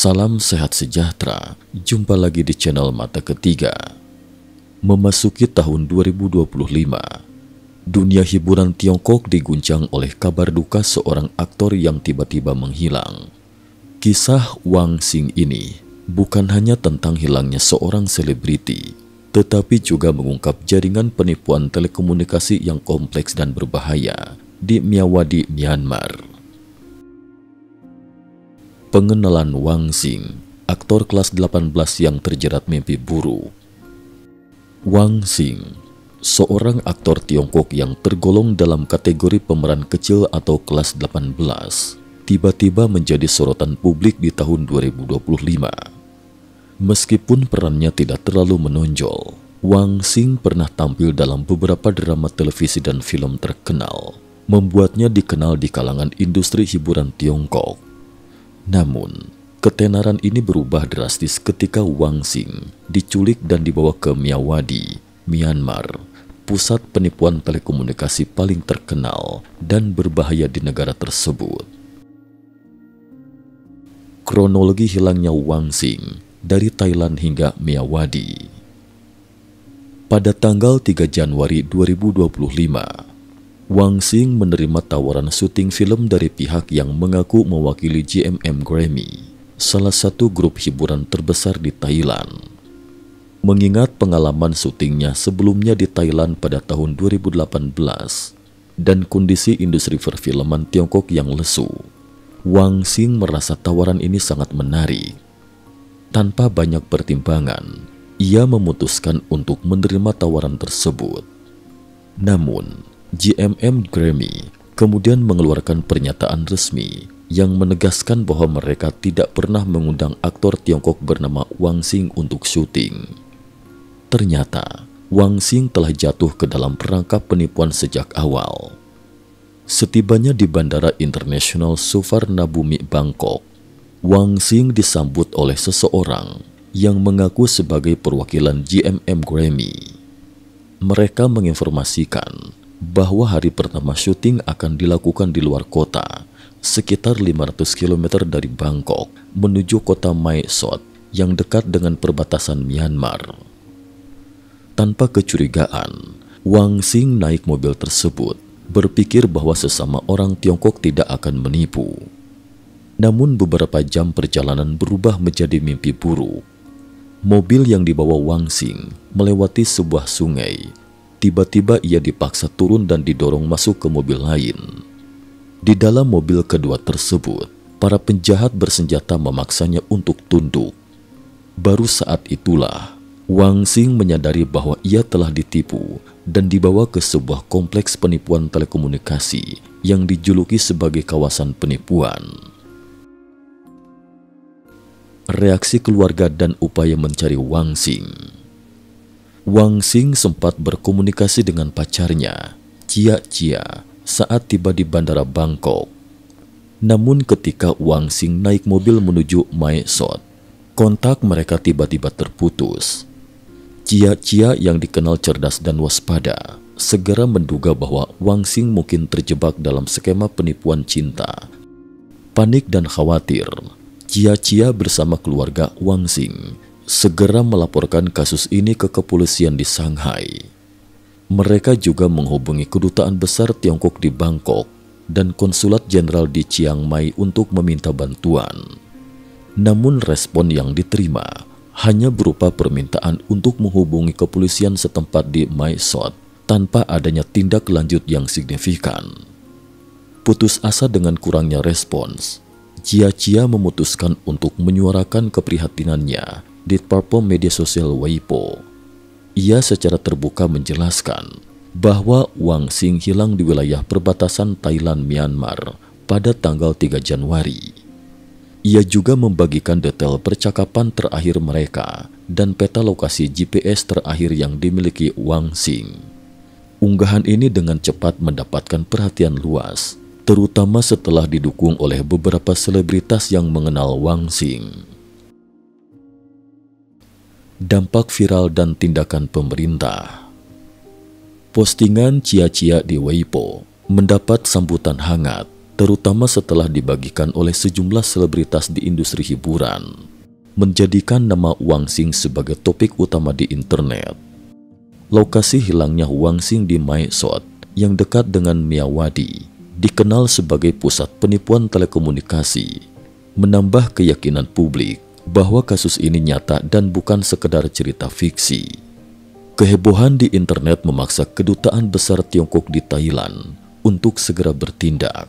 Salam sehat sejahtera, jumpa lagi di channel Mata Ketiga. Memasuki tahun 2025, dunia hiburan Tiongkok diguncang oleh kabar duka seorang aktor yang tiba-tiba menghilang. Kisah Wang Xing ini bukan hanya tentang hilangnya seorang selebriti, tetapi juga mengungkap jaringan penipuan telekomunikasi yang kompleks dan berbahaya di Myawaddy, Myanmar. Pengenalan Wang Xing, aktor kelas 18 yang terjerat mimpi buruk. Wang Xing, seorang aktor Tiongkok yang tergolong dalam kategori pemeran kecil atau kelas 18, tiba-tiba menjadi sorotan publik di tahun 2025. Meskipun perannya tidak terlalu menonjol, Wang Xing pernah tampil dalam beberapa drama televisi dan film terkenal, membuatnya dikenal di kalangan industri hiburan Tiongkok. Namun, ketenaran ini berubah drastis ketika Wang Xing diculik dan dibawa ke Myawaddy, Myanmar, pusat penipuan telekomunikasi paling terkenal dan berbahaya di negara tersebut. Kronologi hilangnya Wang Xing dari Thailand hingga Myawaddy. Pada tanggal 3 Januari 2025, Wang Xing menerima tawaran syuting film dari pihak yang mengaku mewakili GMM Grammy, salah satu grup hiburan terbesar di Thailand. Mengingat pengalaman syutingnya sebelumnya di Thailand pada tahun 2018 dan kondisi industri perfilman Tiongkok yang lesu, Wang Xing merasa tawaran ini sangat menarik. Tanpa banyak pertimbangan, ia memutuskan untuk menerima tawaran tersebut. Namun, GMM Grammy kemudian mengeluarkan pernyataan resmi yang menegaskan bahwa mereka tidak pernah mengundang aktor Tiongkok bernama Wang Xing untuk syuting. Ternyata, Wang Xing telah jatuh ke dalam perangkap penipuan sejak awal. Setibanya di Bandara Internasional Suvarnabhumi, Bangkok, Wang Xing disambut oleh seseorang yang mengaku sebagai perwakilan GMM Grammy. Mereka menginformasikan bahwa hari pertama syuting akan dilakukan di luar kota, sekitar 500 km dari Bangkok menuju kota Mae Sot yang dekat dengan perbatasan Myanmar. Tanpa kecurigaan, Wang Xing naik mobil tersebut, berpikir bahwa sesama orang Tiongkok tidak akan menipu. Namun beberapa jam perjalanan berubah menjadi mimpi buruk. Mobil yang dibawa Wang Xing melewati sebuah sungai. Tiba-tiba ia dipaksa turun dan didorong masuk ke mobil lain. Di dalam mobil kedua tersebut, para penjahat bersenjata memaksanya untuk tunduk. Baru saat itulah, Wang Xing menyadari bahwa ia telah ditipu dan dibawa ke sebuah kompleks penipuan telekomunikasi yang dijuluki sebagai kawasan penipuan. Reaksi keluarga dan upaya mencari Wang Xing. Wang Xing sempat berkomunikasi dengan pacarnya, Chia, saat tiba di Bandara Bangkok. Namun ketika Wang Xing naik mobil menuju Mae Sot, kontak mereka tiba-tiba terputus. Chia yang dikenal cerdas dan waspada, segera menduga bahwa Wang Xing mungkin terjebak dalam skema penipuan cinta. Panik dan khawatir, Chia bersama keluarga Wang Xing segera melaporkan kasus ini ke kepolisian di Shanghai. Mereka juga menghubungi kedutaan besar Tiongkok di Bangkok dan konsulat jenderal di Chiang Mai untuk meminta bantuan. Namun respon yang diterima hanya berupa permintaan untuk menghubungi kepolisian setempat di Mae Sot tanpa adanya tindak lanjut yang signifikan. Putus asa dengan kurangnya respons, Chia memutuskan untuk menyuarakan keprihatinannya di platform media sosial Weibo. Ia secara terbuka menjelaskan bahwa Wang Xing hilang di wilayah perbatasan Thailand-Myanmar pada tanggal 3 Januari. Ia juga membagikan detail percakapan terakhir mereka dan peta lokasi GPS terakhir yang dimiliki Wang Xing. Unggahan ini dengan cepat mendapatkan perhatian luas, terutama setelah didukung oleh beberapa selebritas yang mengenal Wang Xing. Dampak viral dan tindakan pemerintah. Postingan Chia di Weibo mendapat sambutan hangat terutama setelah dibagikan oleh sejumlah selebritas di industri hiburan, menjadikan nama Wang Xing sebagai topik utama di internet. Lokasi hilangnya Wang Xing di Mae Sot yang dekat dengan Meyawadi dikenal sebagai pusat penipuan telekomunikasi, menambah keyakinan publik bahwa kasus ini nyata dan bukan sekedar cerita fiksi. Kehebohan di internet memaksa Kedutaan Besar Tiongkok di Thailand untuk segera bertindak.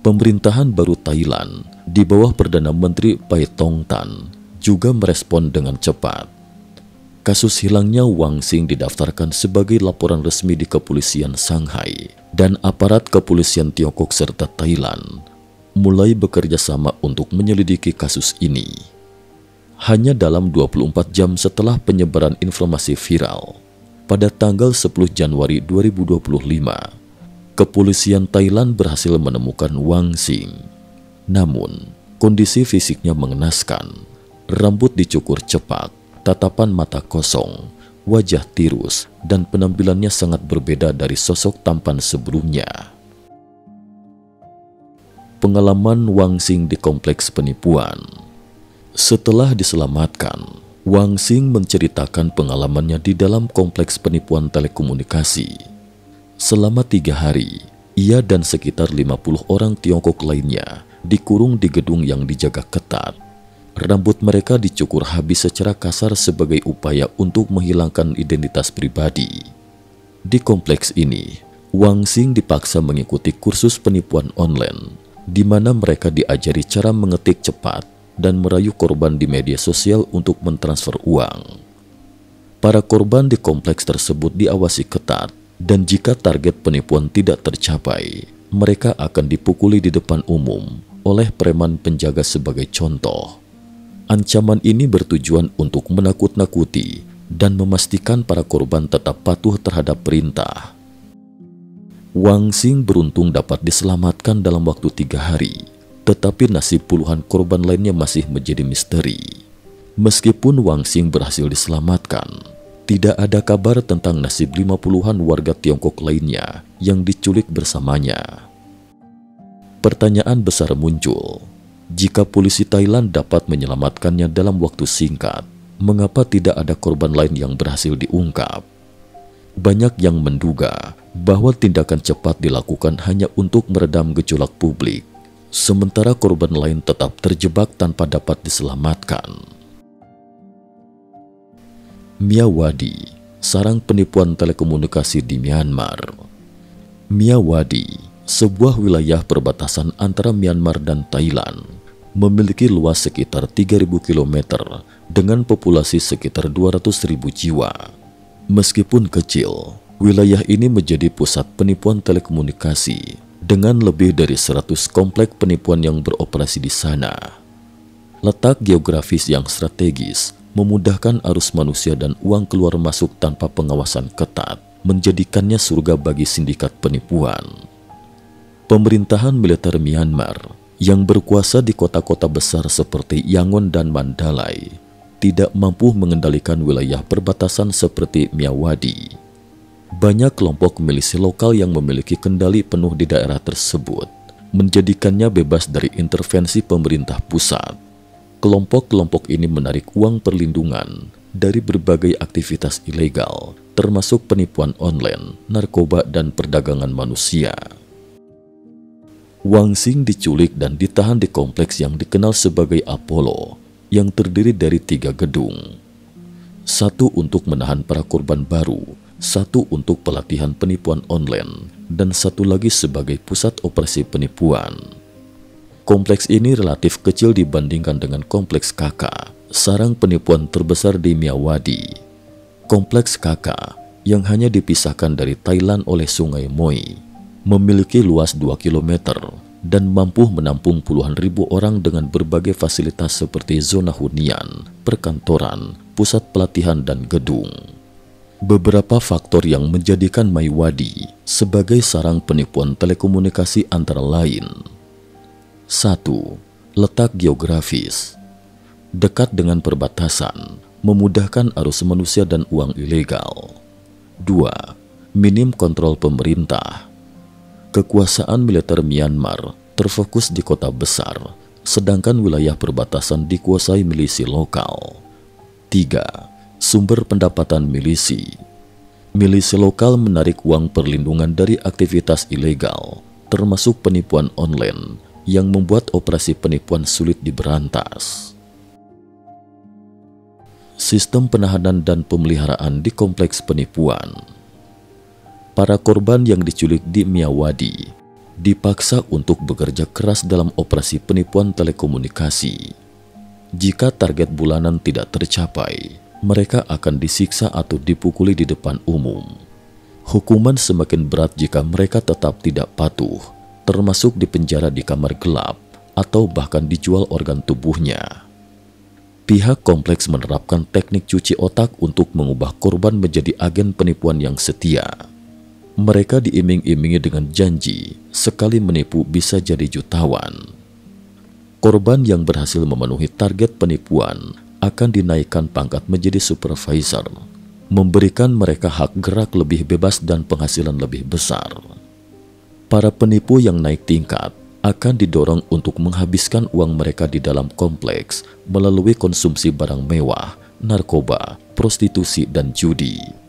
Pemerintahan baru Thailand di bawah Perdana Menteri Pai Tong Tan juga merespon dengan cepat. Kasus hilangnya Wang Xing didaftarkan sebagai laporan resmi di kepolisian Shanghai, dan aparat kepolisian Tiongkok serta Thailand mulai bekerja sama untuk menyelidiki kasus ini. Hanya dalam 24 jam setelah penyebaran informasi viral, pada tanggal 10 Januari 2025, kepolisian Thailand berhasil menemukan Wang Xing. Namun, kondisi fisiknya mengenaskan. Rambut dicukur cepak, tatapan mata kosong, wajah tirus, dan penampilannya sangat berbeda dari sosok tampan sebelumnya. Pengalaman Wang Xing di kompleks penipuan. Setelah diselamatkan, Wang Xing menceritakan pengalamannya di dalam kompleks penipuan telekomunikasi. Selama 3 hari, ia dan sekitar 50 orang Tiongkok lainnya dikurung di gedung yang dijaga ketat. Rambut mereka dicukur habis secara kasar sebagai upaya untuk menghilangkan identitas pribadi. Di kompleks ini, Wang Xing dipaksa mengikuti kursus penipuan online, di mana mereka diajari cara mengetik cepat dan merayu korban di media sosial untuk mentransfer uang. Para korban di kompleks tersebut diawasi ketat, dan jika target penipuan tidak tercapai, mereka akan dipukuli di depan umum oleh preman penjaga sebagai contoh. Ancaman ini bertujuan untuk menakut-nakuti dan memastikan para korban tetap patuh terhadap perintah. Wang Xing beruntung dapat diselamatkan dalam waktu 3 hari. Tetapi nasib puluhan korban lainnya masih menjadi misteri. Meskipun Wang Xing berhasil diselamatkan, tidak ada kabar tentang nasib 50-an warga Tiongkok lainnya yang diculik bersamanya. Pertanyaan besar muncul, jika polisi Thailand dapat menyelamatkannya dalam waktu singkat, mengapa tidak ada korban lain yang berhasil diungkap? Banyak yang menduga bahwa tindakan cepat dilakukan hanya untuk meredam gejolak publik, sementara korban lain tetap terjebak tanpa dapat diselamatkan. Meyawadi, sarang penipuan telekomunikasi di Myanmar. Meyawadi, sebuah wilayah perbatasan antara Myanmar dan Thailand, memiliki luas sekitar 3.000 km dengan populasi sekitar 200.000 jiwa. Meskipun kecil, wilayah ini menjadi pusat penipuan telekomunikasi dengan lebih dari 100 komplek penipuan yang beroperasi di sana. Letak geografis yang strategis memudahkan arus manusia dan uang keluar masuk tanpa pengawasan ketat, menjadikannya surga bagi sindikat penipuan. Pemerintahan militer Myanmar yang berkuasa di kota-kota besar seperti Yangon dan Mandalay tidak mampu mengendalikan wilayah perbatasan seperti Meyawadi. Banyak kelompok milisi lokal yang memiliki kendali penuh di daerah tersebut, menjadikannya bebas dari intervensi pemerintah pusat. Kelompok-kelompok ini menarik uang perlindungan dari berbagai aktivitas ilegal, termasuk penipuan online, narkoba, dan perdagangan manusia. Wang Xing diculik dan ditahan di kompleks yang dikenal sebagai Apollo, yang terdiri dari 3 gedung. 1 untuk menahan para korban baru, 1 untuk pelatihan penipuan online, dan 1 lagi sebagai pusat operasi penipuan. Kompleks ini relatif kecil dibandingkan dengan Kompleks KK, sarang penipuan terbesar di Meyawadi. Kompleks KK, yang hanya dipisahkan dari Thailand oleh Sungai Moi, memiliki luas 2 km dan mampu menampung puluhan ribu orang dengan berbagai fasilitas seperti zona hunian, perkantoran, pusat pelatihan, dan gedung. Beberapa faktor yang menjadikan Meyawadi sebagai sarang penipuan telekomunikasi antara lain: 1. Letak geografis. Dekat dengan perbatasan, memudahkan arus manusia dan uang ilegal. 2. Minim kontrol pemerintah. Kekuasaan militer Myanmar terfokus di kota besar, sedangkan wilayah perbatasan dikuasai milisi lokal. 3. Sumber pendapatan milisi. Milisi lokal menarik uang perlindungan dari aktivitas ilegal, termasuk penipuan online, yang membuat operasi penipuan sulit diberantas. Sistem penahanan dan pemeliharaan di kompleks penipuan. Para korban yang diculik di Miyawadi dipaksa untuk bekerja keras dalam operasi penipuan telekomunikasi. Jika target bulanan tidak tercapai, mereka akan disiksa atau dipukuli di depan umum. Hukuman semakin berat jika mereka tetap tidak patuh, termasuk dipenjara di kamar gelap atau bahkan dijual organ tubuhnya. Pihak kompleks menerapkan teknik cuci otak untuk mengubah korban menjadi agen penipuan yang setia. Mereka diiming-imingi dengan janji, sekali menipu bisa jadi jutawan. Korban yang berhasil memenuhi target penipuan akan dinaikkan pangkat menjadi supervisor, memberikan mereka hak gerak lebih bebas dan penghasilan lebih besar. Para penipu yang naik tingkat akan didorong untuk menghabiskan uang mereka di dalam kompleks melalui konsumsi barang mewah, narkoba, prostitusi, dan judi.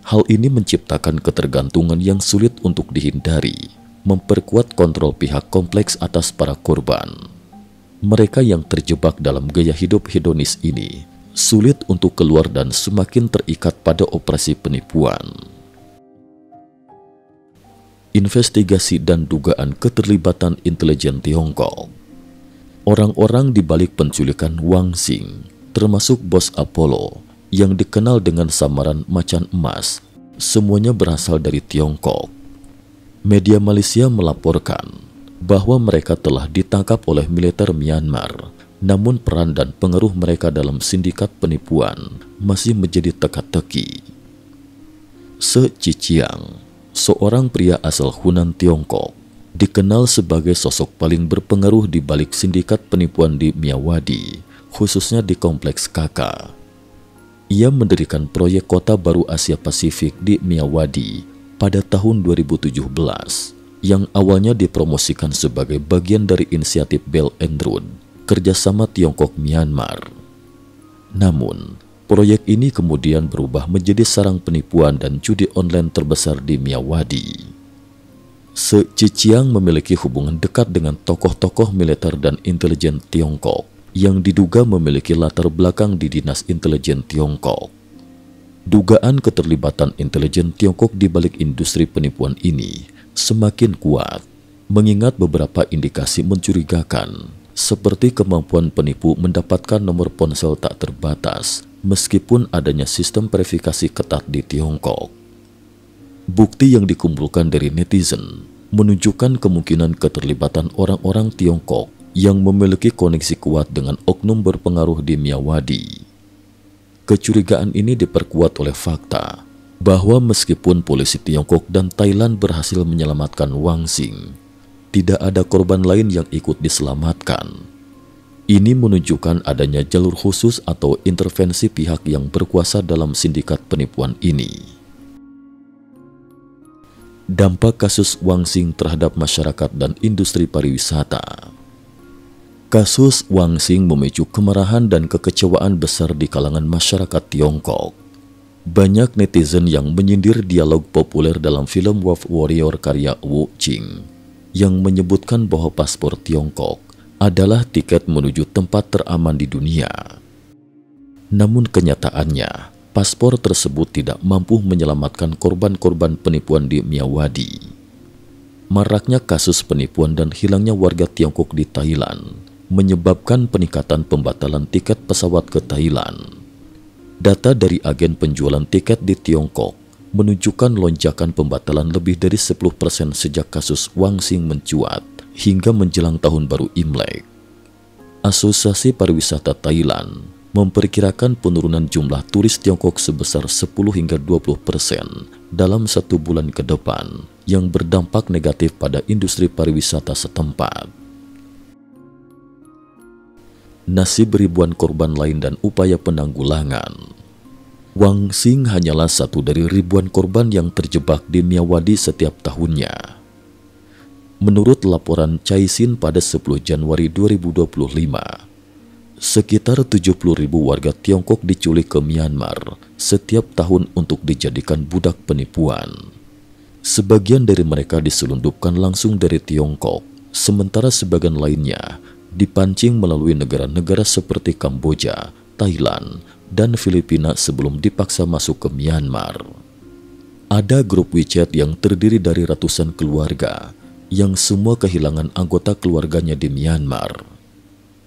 Hal ini menciptakan ketergantungan yang sulit untuk dihindari, memperkuat kontrol pihak kompleks atas para korban. Mereka yang terjebak dalam gaya hidup hedonis ini sulit untuk keluar dan semakin terikat pada operasi penipuan. Investigasi dan dugaan keterlibatan intelijen Tiongkok. Orang-orang di balik penculikan Wang Xing, termasuk bos Apollo, yang dikenal dengan samaran macan emas, semuanya berasal dari Tiongkok. Media Malaysia melaporkan bahwa mereka telah ditangkap oleh militer Myanmar, namun peran dan pengaruh mereka dalam sindikat penipuan masih menjadi teka-teki. Se Chichiang, seorang pria asal Hunan Tiongkok, dikenal sebagai sosok paling berpengaruh di balik sindikat penipuan di Miyawadi, khususnya di kompleks KK. Ia mendirikan proyek kota baru Asia Pasifik di Miyawadi pada tahun 2017, yang awalnya dipromosikan sebagai bagian dari inisiatif Belt and Road, kerjasama Tiongkok-Myanmar. Namun, proyek ini kemudian berubah menjadi sarang penipuan dan judi online terbesar di Miyawadi. Se Chichiang memiliki hubungan dekat dengan tokoh-tokoh militer dan intelijen Tiongkok yang diduga memiliki latar belakang di Dinas Intelijen Tiongkok. Dugaan keterlibatan intelijen Tiongkok di balik industri penipuan ini semakin kuat, mengingat beberapa indikasi mencurigakan, seperti kemampuan penipu mendapatkan nomor ponsel tak terbatas meskipun adanya sistem verifikasi ketat di Tiongkok. Bukti yang dikumpulkan dari netizen menunjukkan kemungkinan keterlibatan orang-orang Tiongkok yang memiliki koneksi kuat dengan oknum berpengaruh di Miyawadi. Kecurigaan ini diperkuat oleh fakta bahwa meskipun polisi Tiongkok dan Thailand berhasil menyelamatkan Wang Xing, tidak ada korban lain yang ikut diselamatkan. Ini menunjukkan adanya jalur khusus atau intervensi pihak yang berkuasa dalam sindikat penipuan ini. Dampak kasus Wang Xing terhadap masyarakat dan industri pariwisata. Kasus Wang Xing memicu kemarahan dan kekecewaan besar di kalangan masyarakat Tiongkok. Banyak netizen yang menyindir dialog populer dalam film Wolf Warrior karya Wu Jing yang menyebutkan bahwa paspor Tiongkok adalah tiket menuju tempat teraman di dunia. Namun kenyataannya, paspor tersebut tidak mampu menyelamatkan korban-korban penipuan di Miyawadi. Maraknya kasus penipuan dan hilangnya warga Tiongkok di Thailand menyebabkan peningkatan pembatalan tiket pesawat ke Thailand. Data dari agen penjualan tiket di Tiongkok menunjukkan lonjakan pembatalan lebih dari 10% sejak kasus Wang Xing mencuat hingga menjelang tahun baru Imlek. Asosiasi Pariwisata Thailand memperkirakan penurunan jumlah turis Tiongkok sebesar 10 hingga 20% dalam 1 bulan ke depan yang berdampak negatif pada industri pariwisata setempat. Nasib ribuan korban lain dan upaya penanggulangan. Wang Xing hanyalah satu dari ribuan korban yang terjebak di Miyawadi setiap tahunnya. Menurut laporan Caixin pada 10 Januari 2025, sekitar 70.000 warga Tiongkok diculik ke Myanmar setiap tahun untuk dijadikan budak penipuan. Sebagian dari mereka diselundupkan langsung dari Tiongkok, sementara sebagian lainnya dipancing melalui negara-negara seperti Kamboja, Thailand, dan Filipina sebelum dipaksa masuk ke Myanmar. Ada grup WeChat yang terdiri dari ratusan keluarga yang semua kehilangan anggota keluarganya di Myanmar.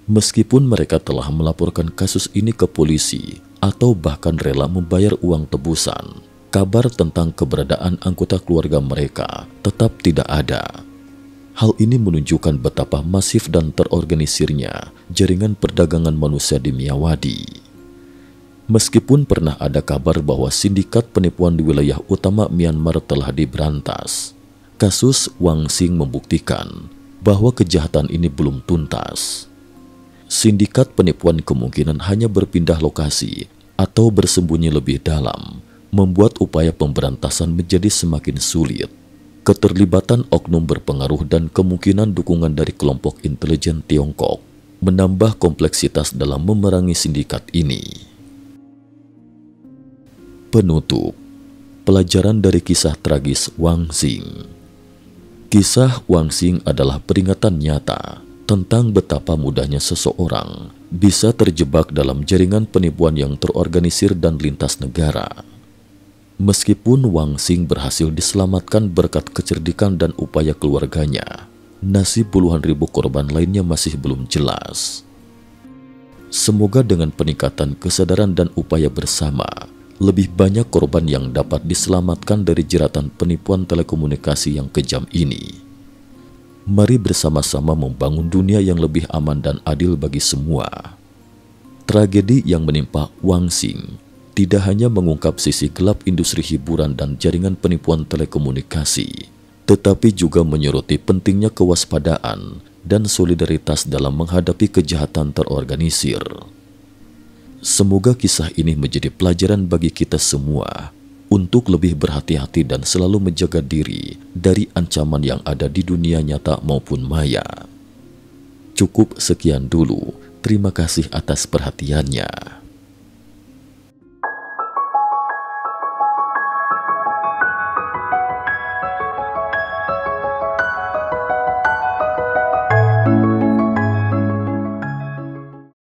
Meskipun mereka telah melaporkan kasus ini ke polisi atau bahkan rela membayar uang tebusan, kabar tentang keberadaan anggota keluarga mereka tetap tidak ada. Hal ini menunjukkan betapa masif dan terorganisirnya jaringan perdagangan manusia di Myawaddy. Meskipun pernah ada kabar bahwa sindikat penipuan di wilayah utama Myanmar telah diberantas, kasus Wang Xing membuktikan bahwa kejahatan ini belum tuntas. Sindikat penipuan kemungkinan hanya berpindah lokasi atau bersembunyi lebih dalam, membuat upaya pemberantasan menjadi semakin sulit. Keterlibatan oknum berpengaruh dan kemungkinan dukungan dari kelompok intelijen Tiongkok menambah kompleksitas dalam memerangi sindikat ini. Penutup, pelajaran dari kisah tragis Wang Xing. Kisah Wang Xing adalah peringatan nyata tentang betapa mudahnya seseorang bisa terjebak dalam jaringan penipuan yang terorganisir dan lintas negara. Meskipun Wang Xing berhasil diselamatkan berkat kecerdikan dan upaya keluarganya, nasib puluhan ribu korban lainnya masih belum jelas. Semoga dengan peningkatan kesadaran dan upaya bersama, lebih banyak korban yang dapat diselamatkan dari jeratan penipuan telekomunikasi yang kejam ini. Mari bersama-sama membangun dunia yang lebih aman dan adil bagi semua. Tragedi yang menimpa Wang Xing tidak hanya mengungkap sisi gelap industri hiburan dan jaringan penipuan telekomunikasi, tetapi juga menyoroti pentingnya kewaspadaan dan solidaritas dalam menghadapi kejahatan terorganisir. Semoga kisah ini menjadi pelajaran bagi kita semua untuk lebih berhati-hati dan selalu menjaga diri dari ancaman yang ada di dunia nyata maupun maya. Cukup sekian dulu. Terima kasih atas perhatiannya.